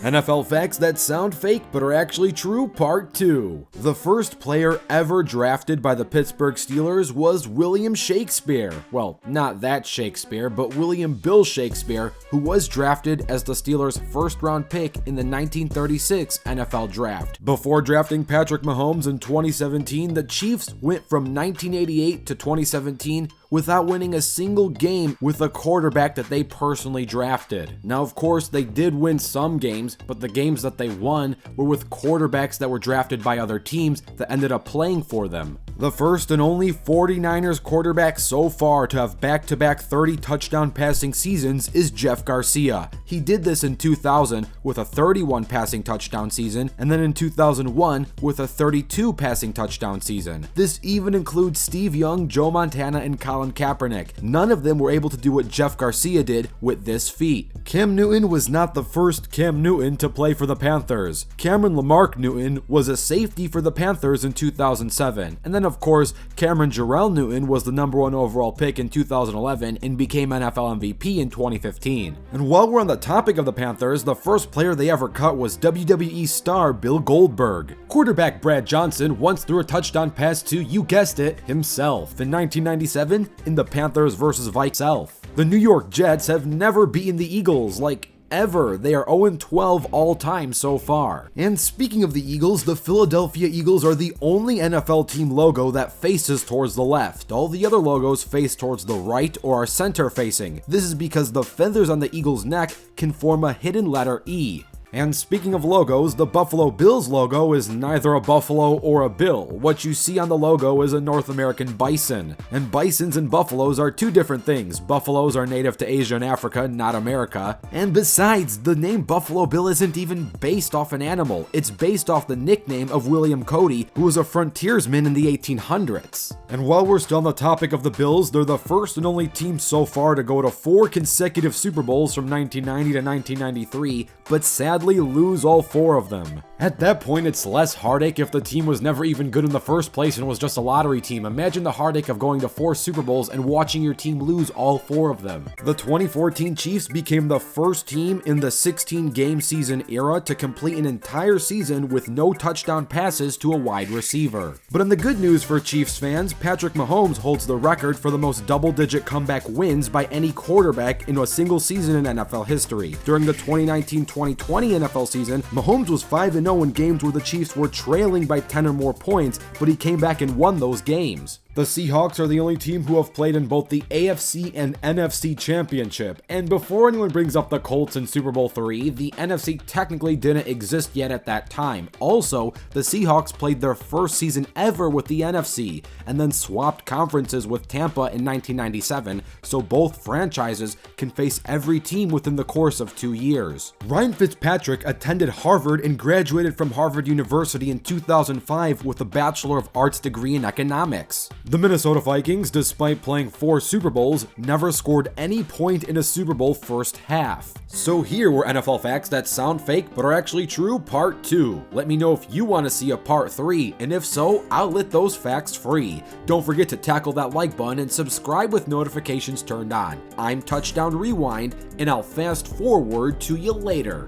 NFL facts that sound fake but are actually true, part 2. The first player ever drafted by the Pittsburgh Steelers was William Shakespeare. Well, not that Shakespeare, but William Bill Shakespeare, who was drafted as the Steelers' first-round pick in the 1936 NFL Draft. Before drafting Patrick Mahomes in 2017, the Chiefs went from 1988 to 2017 without winning a single game with a quarterback that they personally drafted. Now, of course, they did win some games, but the games that they won were with quarterbacks that were drafted by other teams that ended up playing for them. The first and only 49ers quarterback so far to have back-to-back 30 touchdown passing seasons is Jeff Garcia. He did this in 2000 with a 31 passing touchdown season, and then in 2001 with a 32 passing touchdown season. This even includes Steve Young, Joe Montana, and Colin Kaepernick. None of them were able to do what Jeff Garcia did with this feat. Cam Newton was not the first Cam Newton to play for the Panthers. Cameron Lamarck Newton was a safety for the Panthers in 2007, and then of course, Cameron Jarrell Newton was the #1 overall pick in 2011 and became NFL MVP in 2015. And while we're on the topic of the Panthers, the first player they ever cut was WWE star Bill Goldberg. Quarterback Brad Johnson once threw a touchdown pass to, you guessed it, himself in 1997 in the Panthers vs. Vikings. The New York Jets have never beaten the Eagles, ever. They are 0-12 all time so far. And speaking of the Eagles, the Philadelphia Eagles are the only NFL team logo that faces towards the left. All the other logos face towards the right or are center facing. This is because the feathers on the Eagles' neck can form a hidden letter E. And speaking of logos, the Buffalo Bills logo is neither a buffalo or a bill. What you see on the logo is a North American bison. And bisons and buffaloes are two different things. Buffaloes are native to Asia and Africa, not America. And besides, the name Buffalo Bill isn't even based off an animal. It's based off the nickname of William Cody, who was a frontiersman in the 1800s. And while we're still on the topic of the Bills, they're the first and only team so far to go to 4 consecutive Super Bowls from 1990 to 1993, but sadly lose all 4 of them. At that point, it's less heartache if the team was never even good in the first place and was just a lottery team. Imagine the heartache of going to 4 Super Bowls and watching your team lose all 4 of them. The 2014 Chiefs became the first team in the 16-game season era to complete an entire season with no touchdown passes to a wide receiver. But in the good news for Chiefs fans, Patrick Mahomes holds the record for the most double-digit comeback wins by any quarterback in a single season in NFL history. During the 2019-2020 NFL season, Mahomes was 5-0 in games where the Chiefs were trailing by 10 or more points, but he came back and won those games. The Seahawks are the only team who have played in both the AFC and NFC championship. And before anyone brings up the Colts in Super Bowl III, the NFC technically didn't exist yet at that time. Also, the Seahawks played their first season ever with the NFC, and then swapped conferences with Tampa in 1997, so both franchises can face every team within the course of 2 years. Ryan Fitzpatrick attended Harvard and graduated from Harvard University in 2005 with a Bachelor of Arts degree in economics. The Minnesota Vikings, despite playing 4 Super Bowls, never scored any point in a Super Bowl first half. So here were NFL facts that sound fake but are actually true, part 2. Let me know if you want to see a part 3, and if so, I'll let those facts free. Don't forget to tackle that like button and subscribe with notifications turned on. I'm Touchdown Rewind, and I'll fast forward to you later.